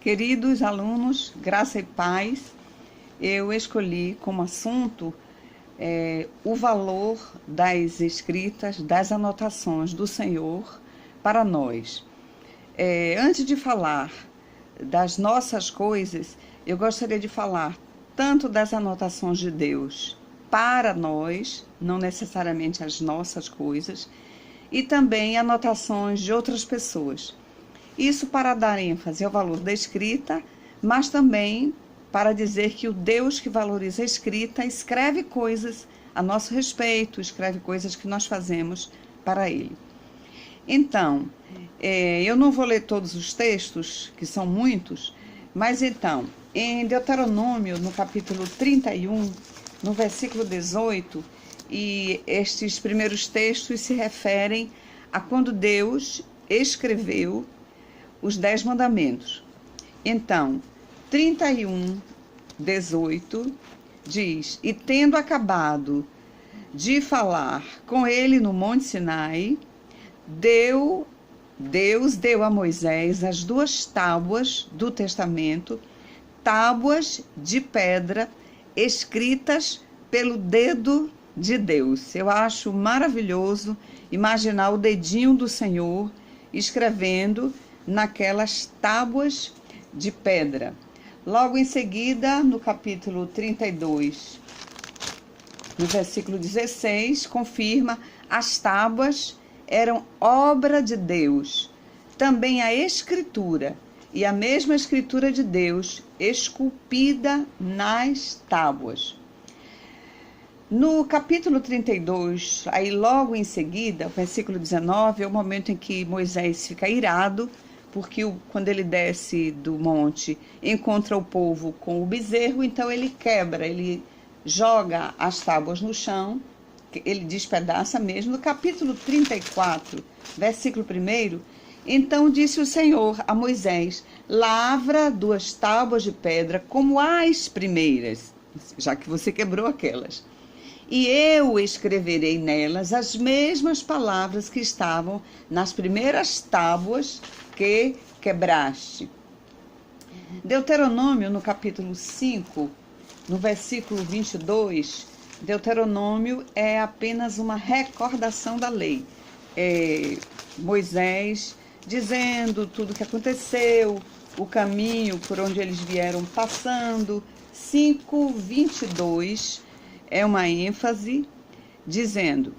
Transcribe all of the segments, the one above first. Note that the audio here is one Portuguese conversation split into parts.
Queridos alunos, graça e paz, eu escolhi como assunto o valor das escritas, das anotações do Senhor para nós. Antes de falar das nossas coisas, eu gostaria de falar tanto das anotações de Deus para nós, não necessariamente as nossas coisas, e também anotações de outras pessoas. Isso para dar ênfase ao valor da escrita, mas também para dizer que o Deus que valoriza a escrita escreve coisas a nosso respeito, escreve coisas que nós fazemos para Ele. Então, eu não vou ler todos os textos, que são muitos, mas então, em Deuteronômio, no capítulo 31, no versículo 18, e estes primeiros textos se referem a quando Deus escreveu os 10 mandamentos. Então, 31, 18, diz: E tendo acabado de falar com ele no Monte Sinai, Deus deu a Moisés as 2 tábuas do testamento, tábuas de pedra, escritas pelo dedo de Deus. Eu acho maravilhoso imaginar o dedinho do Senhor escrevendo naquelas tábuas de pedra. Logo em seguida, no capítulo 32, no versículo 16, confirma: as tábuas eram obra de Deus. Também a escritura, e a mesma escritura de Deus, esculpida nas tábuas. No capítulo 32, aí logo em seguida, o versículo 19, é o momento em que Moisés fica irado, porque quando ele desce do monte, encontra o povo com o bezerro, então ele quebra, ele joga as tábuas no chão, ele despedaça mesmo. No capítulo 34, versículo 1, então disse o Senhor a Moisés: lavra 2 tábuas de pedra como as primeiras, já que você quebrou aquelas. E eu escreverei nelas as mesmas palavras que estavam nas primeiras tábuas que quebraste. Deuteronômio, no capítulo 5, no versículo 22, Deuteronômio é apenas uma recordação da lei. Moisés dizendo tudo o que aconteceu, o caminho por onde eles vieram passando. 5:22 é uma ênfase dizendo,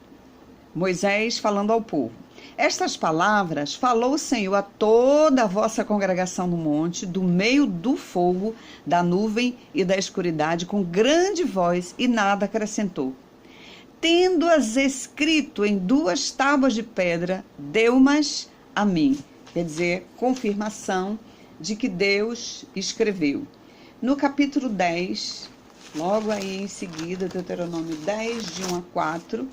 Moisés falando ao povo: estas palavras falou o Senhor a toda a vossa congregação no monte, do meio do fogo, da nuvem e da escuridade, com grande voz, e nada acrescentou. Tendo-as escrito em 2 tábuas de pedra, deu-mas a mim. Quer dizer, confirmação de que Deus escreveu. No capítulo 10, logo aí em seguida, Deuteronômio 10, de 1 a 4,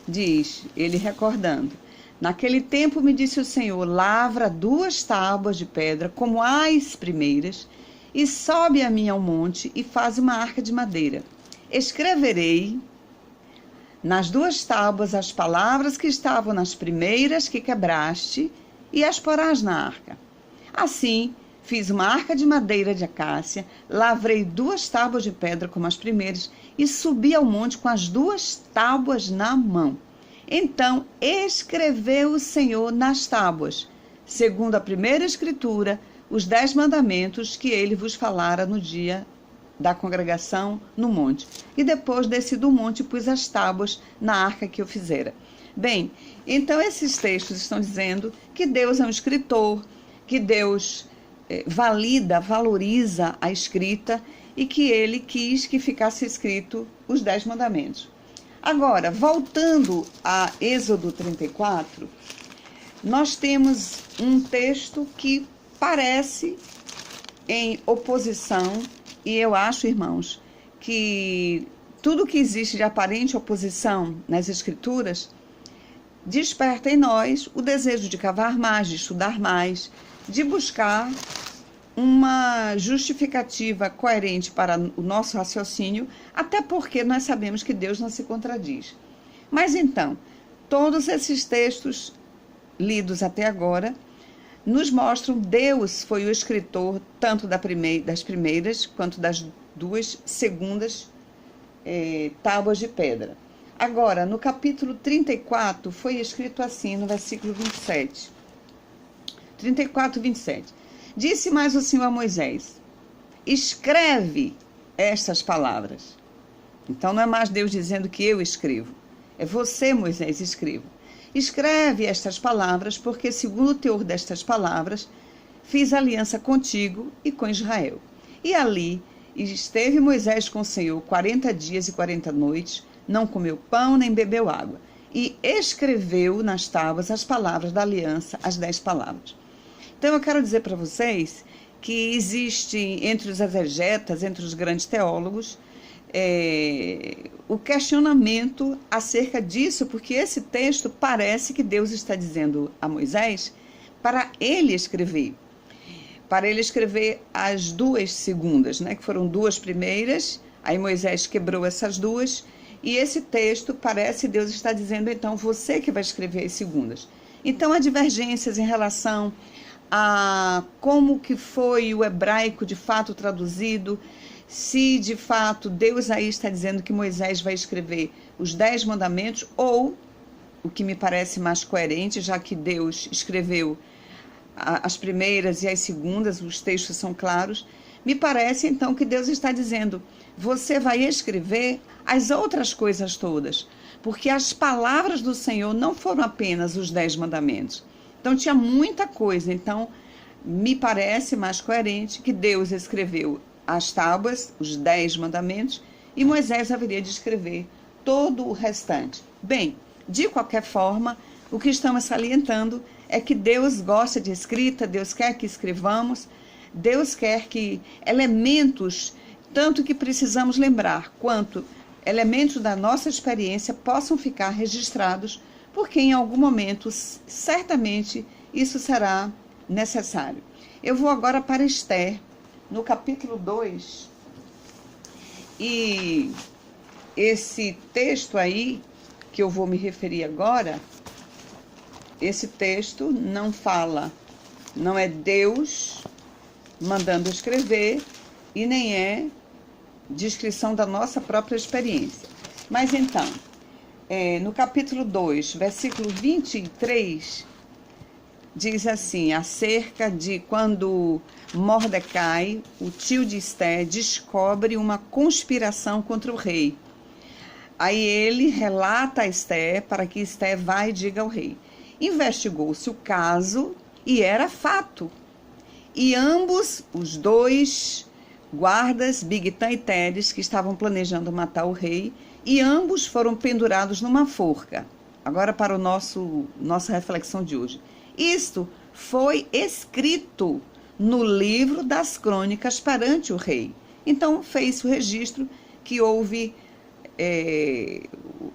diz, ele recordando: naquele tempo me disse o Senhor: lavra 2 tábuas de pedra como as primeiras, e sobe a mim ao monte e faz uma arca de madeira. Escreverei nas 2 tábuas as palavras que estavam nas primeiras que quebraste, e as porás na arca. Assim, fiz uma arca de madeira de acácia, lavrei 2 tábuas de pedra como as primeiras, e subi ao monte com as 2 tábuas na mão. Então escreveu o Senhor nas tábuas, segundo a primeira escritura, os 10 mandamentos que ele vos falara no dia da congregação no monte. E depois desci do monte e pus as tábuas na arca que eu fizera. Bem, então esses textos estão dizendo que Deus é um escritor, que Deus valoriza a escrita e que ele quis que ficasse escrito os 10 mandamentos. Agora, voltando a Êxodo 34, nós temos um texto que parece em oposição, e eu acho, irmãos, que tudo que existe de aparente oposição nas Escrituras desperta em nós o desejo de cavar mais, de estudar mais, de buscar uma justificativa coerente para o nosso raciocínio, até porque nós sabemos que Deus não se contradiz. Mas então, todos esses textos lidos até agora nos mostram Deus foi o escritor tanto das primeiras quanto das duas segundas tábuas de pedra. Agora, no capítulo 34, foi escrito assim, no versículo 27. 34, 27. Disse mais o Senhor a Moisés: escreve estas palavras. Então, não é mais Deus dizendo que eu escrevo. É você, Moisés, escreva. Escreve estas palavras, porque, segundo o teor destas palavras, fiz aliança contigo e com Israel. E ali esteve Moisés com o Senhor 40 dias e 40 noites, não comeu pão nem bebeu água, e escreveu nas tábuas as palavras da aliança, as 10 palavras. Então, eu quero dizer para vocês que existe entre os exegetas, entre os grandes teólogos, o questionamento acerca disso, porque esse texto parece que Deus está dizendo a Moisés para ele escrever as duas segundas, né, que foram duas primeiras, aí Moisés quebrou essas duas, e esse texto parece Deus está dizendo, então, você que vai escrever as segundas. Então, há divergências em relação a como que foi o hebraico de fato traduzido, se de fato Deus aí está dizendo que Moisés vai escrever os 10 mandamentos, ou, o que me parece mais coerente, já que Deus escreveu as primeiras e as segundas, os textos são claros, me parece então que Deus está dizendo, você vai escrever as outras coisas todas, porque as palavras do Senhor não foram apenas os 10 mandamentos. Então tinha muita coisa, então me parece mais coerente que Deus escreveu as tábuas, os 10 mandamentos, e Moisés haveria de escrever todo o restante. Bem, de qualquer forma, o que estamos salientando é que Deus gosta de escrita, Deus quer que escrevamos, Deus quer que elementos, tanto que precisamos lembrar, quanto elementos da nossa experiência possam ficar registrados, porque em algum momento, certamente, isso será necessário. Eu vou agora para Esther, no capítulo 2, e esse texto aí, que eu vou me referir agora, esse texto não fala, não é Deus mandando escrever, e nem é descrição da nossa própria experiência. Mas então, no capítulo 2, versículo 23, diz assim, acerca de quando Mordecai, o tio de Esther, descobre uma conspiração contra o rei. Aí ele relata a Esther para que Esther vá e diga ao rei. Investigou-se o caso e era fato. E ambos, os dois guardas, Bigtan e Teres, que estavam planejando matar o rei, e ambos foram pendurados numa forca. Agora para nossa reflexão de hoje. Isto foi escrito no livro das crônicas perante o rei. Então fez o registro que houve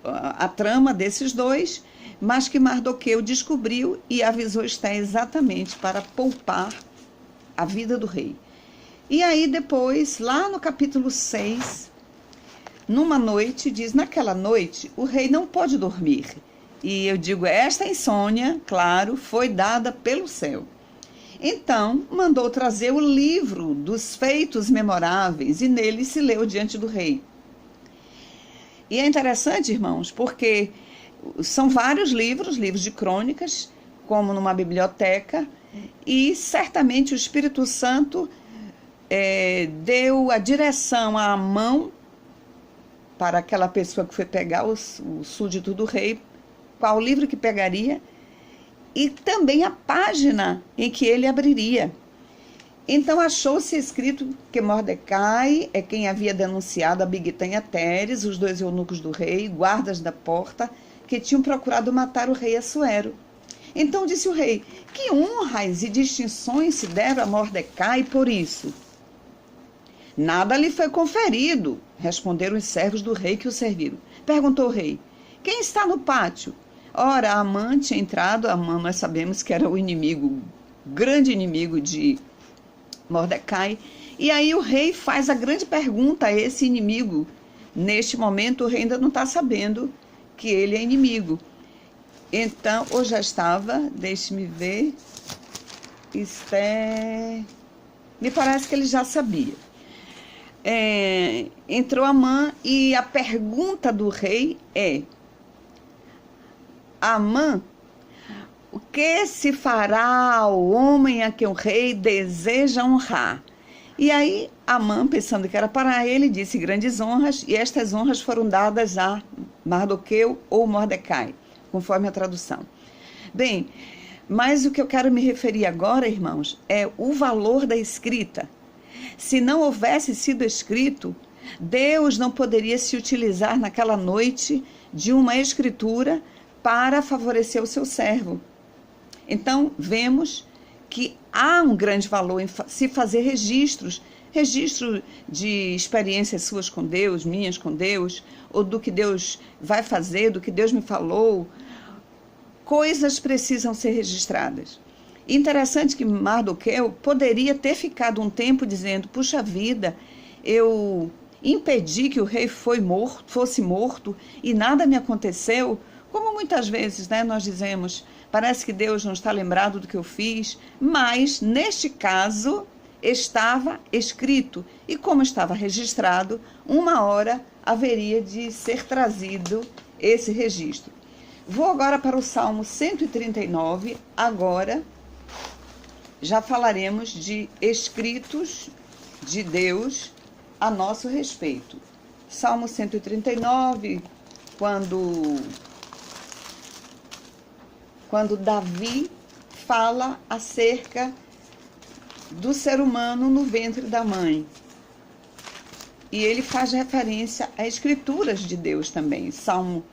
a trama desses dois, mas que Mardoqueu descobriu e avisou Esther exatamente para poupar a vida do rei. E aí depois, lá no capítulo 6, numa noite, diz, naquela noite o rei não pôde dormir. E eu digo, esta insônia, claro, foi dada pelo céu. Então, mandou trazer o livro dos feitos memoráveis, e nele se leu diante do rei. E é interessante, irmãos, porque são vários livros de crônicas, como numa biblioteca, e certamente o Espírito Santo deu a direção à mão para aquela pessoa que foi pegar o súdito do rei, qual livro que pegaria, e também a página em que ele abriria. Então achou-se escrito que Mordecai é quem havia denunciado a Bigtan e a Teres, os dois eunucos do rei, guardas da porta, que tinham procurado matar o rei Assuero. Então disse o rei, que honras e distinções se deram a Mordecai por isso? Nada lhe foi conferido, responderam os servos do rei que o serviram. Perguntou o rei, quem está no pátio? Ora, Amã tinha entrado, Amã nós sabemos que era o inimigo, grande inimigo de Mordecai, e aí o rei faz a grande pergunta a esse inimigo. Neste momento o rei ainda não está sabendo que ele é inimigo. Então, ou já estava, deixe-me ver, Esther, me parece que ele já sabia. Entrou Amã e a pergunta do rei é: Amã, o que se fará ao homem a quem o rei deseja honrar? E aí Amã, pensando que era para ele, disse grandes honras, e estas honras foram dadas a Mardoqueu ou Mordecai, conforme a tradução. Bem, mas o que eu quero me referir agora, irmãos, é o valor da escrita. Se não houvesse sido escrito, Deus não poderia se utilizar naquela noite de uma escritura para favorecer o seu servo. Então, vemos que há um grande valor em se fazer registro de experiências suas com Deus, minhas com Deus, ou do que Deus vai fazer, do que Deus me falou. Coisas precisam ser registradas. Interessante que Mardoqueu poderia ter ficado um tempo dizendo: puxa vida, eu impedi que o rei fosse morto e nada me aconteceu. Como muitas vezes, né, nós dizemos, parece que Deus não está lembrado do que eu fiz, mas neste caso estava escrito, e como estava registrado, uma hora haveria de ser trazido esse registro. Vou agora para o Salmo 139, agora já falaremos de escritos de Deus a nosso respeito. Salmo 139, quando Davi fala acerca do ser humano no ventre da mãe. E ele faz referência a escrituras de Deus também. Salmo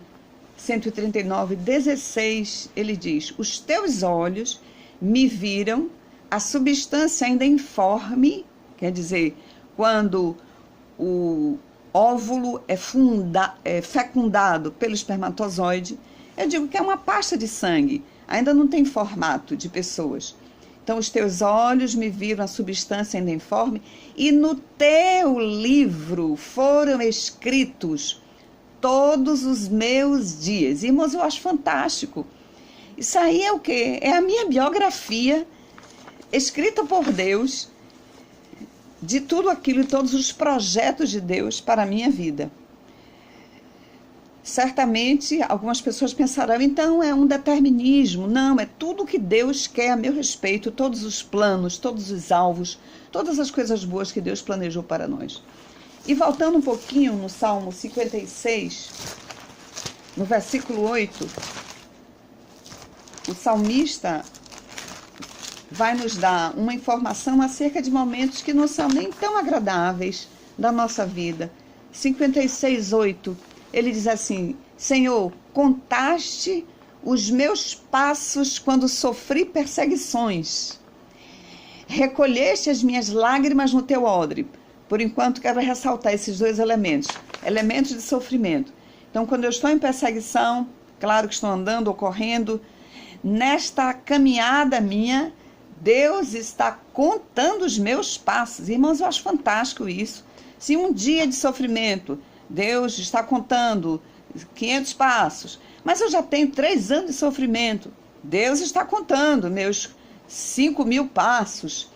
139, 16, ele diz: os teus olhos me viram a substância ainda informe, quer dizer, quando o óvulo é fecundado pelo espermatozoide, eu digo que é uma pasta de sangue, ainda não tem formato de pessoas. Então, os teus olhos me viram a substância ainda informe, e no teu livro foram escritos todos os meus dias. Irmãos, eu acho fantástico. Isso aí é o quê? É a minha biografia, escrita por Deus, de tudo aquilo e todos os projetos de Deus para a minha vida. Certamente, algumas pessoas pensarão, então é um determinismo. Não, é tudo que Deus quer a meu respeito, todos os planos, todos os alvos, todas as coisas boas que Deus planejou para nós. E voltando um pouquinho no Salmo 56, no versículo 8, o salmista vai nos dar uma informação acerca de momentos que não são nem tão agradáveis da nossa vida. 56, 8, ele diz assim: Senhor, contaste os meus passos quando sofri perseguições. Recolheste as minhas lágrimas no teu odre. Por enquanto, quero ressaltar esses dois elementos de sofrimento. Então, quando eu estou em perseguição, claro que estou andando ou correndo, nesta caminhada minha, Deus está contando os meus passos. Irmãos, eu acho fantástico isso. Se um dia de sofrimento, Deus está contando 500 passos, mas eu já tenho 3 anos de sofrimento, Deus está contando meus 5.000 passos.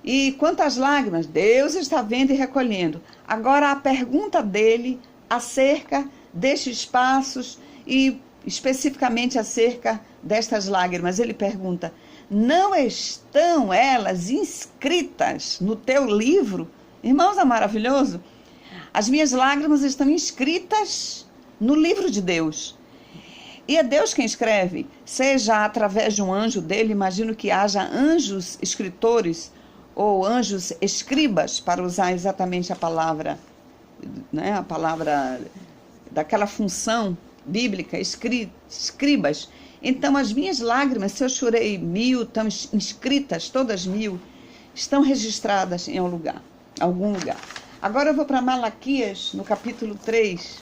E quantas lágrimas, Deus está vendo e recolhendo. Agora a pergunta dele acerca destes passos e especificamente acerca destas lágrimas. Ele pergunta: não estão elas inscritas no teu livro? Irmãos, é maravilhoso. As minhas lágrimas estão inscritas no livro de Deus. E é Deus quem escreve, seja através de um anjo dele. Imagino que haja anjos escritores ou anjos escribas, para usar exatamente a palavra, né, a palavra daquela função bíblica, escribas. Então, as minhas lágrimas, se eu chorei 1.000, estão inscritas, todas 1.000, estão registradas em algum lugar. Agora eu vou para Malaquias, no capítulo 3.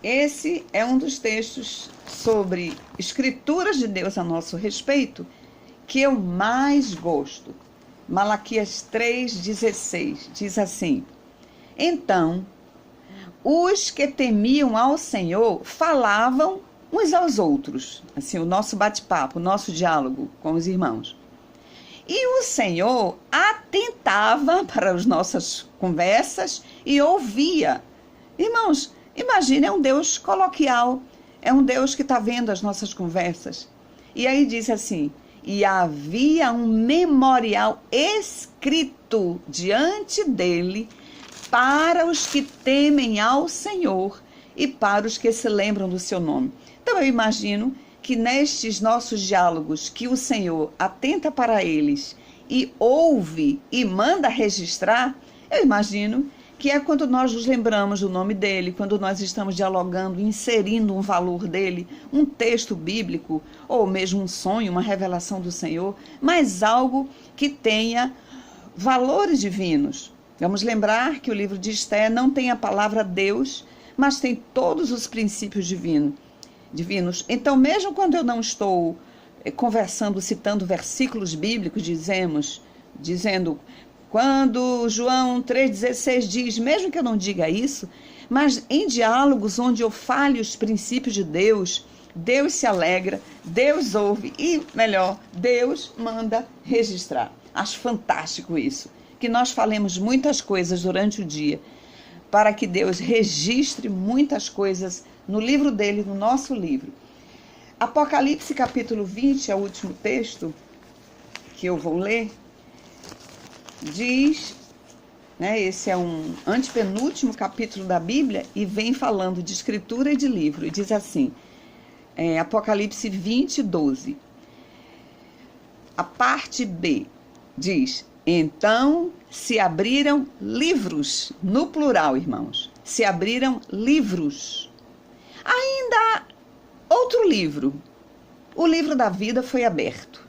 Esse é um dos textos sobre escrituras de Deus a nosso respeito que eu mais gosto. Malaquias 3,16 diz assim: então, os que temiam ao Senhor falavam uns aos outros, assim, o nosso bate-papo, o nosso diálogo com os irmãos. E o Senhor atentava para as nossas conversas e ouvia. Irmãos, imagine, é um Deus coloquial, é um Deus que está vendo as nossas conversas. E aí diz assim: e havia um memorial escrito diante dele para os que temem ao Senhor e para os que se lembram do seu nome. Então eu imagino que nestes nossos diálogos que o Senhor atenta para eles e ouve e manda registrar, eu imagino que é quando nós nos lembramos do nome dele, quando nós estamos dialogando, inserindo um valor dele, um texto bíblico, ou mesmo um sonho, uma revelação do Senhor, mas algo que tenha valores divinos. Vamos lembrar que o livro de Esther não tem a palavra Deus, mas tem todos os princípios divinos. Então, mesmo quando eu não estou conversando, citando versículos bíblicos, dizendo, quando João 3,16 diz, mesmo que eu não diga isso, mas em diálogos onde eu fale os princípios de Deus, Deus se alegra, Deus ouve e, melhor, Deus manda registrar. Acho fantástico isso, que nós falemos muitas coisas durante o dia, para que Deus registre muitas coisas no livro dele, no nosso livro. Apocalipse capítulo 20, é o último texto que eu vou ler, diz, né, esse é um antepenúltimo capítulo da Bíblia e vem falando de escritura e de livro, e diz assim, Apocalipse 20, 12. A parte B diz, então se abriram livros, no plural, irmãos, se abriram livros. Ainda outro livro, o livro da vida foi aberto.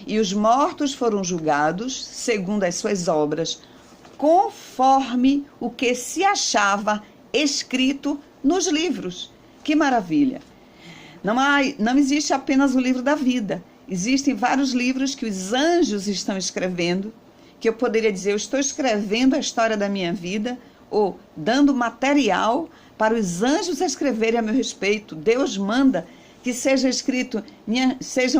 E os mortos foram julgados segundo as suas obras, conforme o que se achava escrito nos livros. Que maravilha! Não existe apenas o livro da vida. Existem vários livros que os anjos estão escrevendo, que eu poderia dizer, eu estou escrevendo a história da minha vida, ou dando material para os anjos escreverem a meu respeito. Deus manda que sejam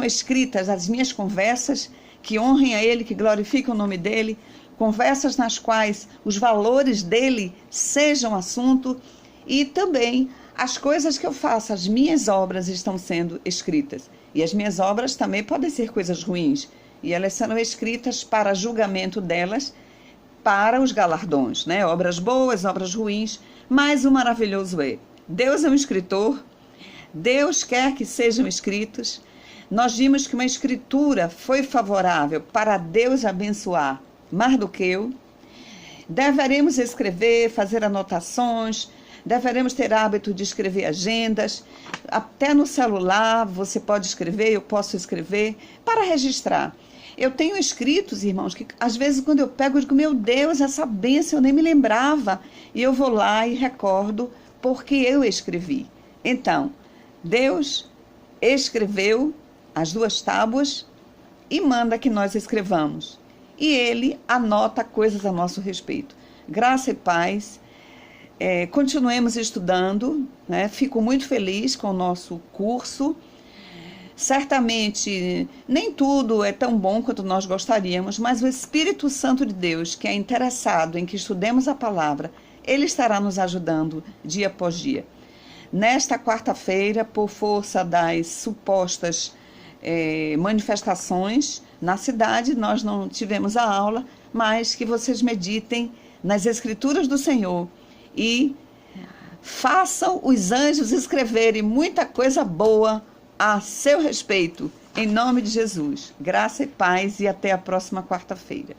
escritas as minhas conversas, que honrem a Ele, que glorifiquem o nome dEle, conversas nas quais os valores dEle sejam assunto, e também as coisas que eu faço, as minhas obras estão sendo escritas. E as minhas obras também podem ser coisas ruins, e elas serão escritas para julgamento delas, para os galardões, né? Obras boas, obras ruins, mas o maravilhoso é, Deus é um escritor, Deus quer que sejam escritos. Nós vimos que uma escritura foi favorável para Deus abençoar Mardoqueu. Deveremos escrever, fazer anotações, deveremos ter hábito de escrever agendas, até no celular você pode escrever, eu posso escrever, para registrar. Eu tenho escritos, irmãos, que às vezes quando eu pego, eu digo, meu Deus, essa bênção eu nem me lembrava. E eu vou lá e recordo porque eu escrevi. Então, Deus escreveu as 2 tábuas e manda que nós escrevamos. E Ele anota coisas a nosso respeito. Graça e paz. Continuemos estudando, né? Fico muito feliz com o nosso curso. Certamente, nem tudo é tão bom quanto nós gostaríamos, mas o Espírito Santo de Deus, que é interessado em que estudemos a palavra, Ele estará nos ajudando dia após dia. Nesta quarta-feira, por força das supostas manifestações na cidade, nós não tivemos a aula, mas que vocês meditem nas Escrituras do Senhor e façam os anjos escreverem muita coisa boa a seu respeito, em nome de Jesus. Graça e paz e até a próxima quarta-feira.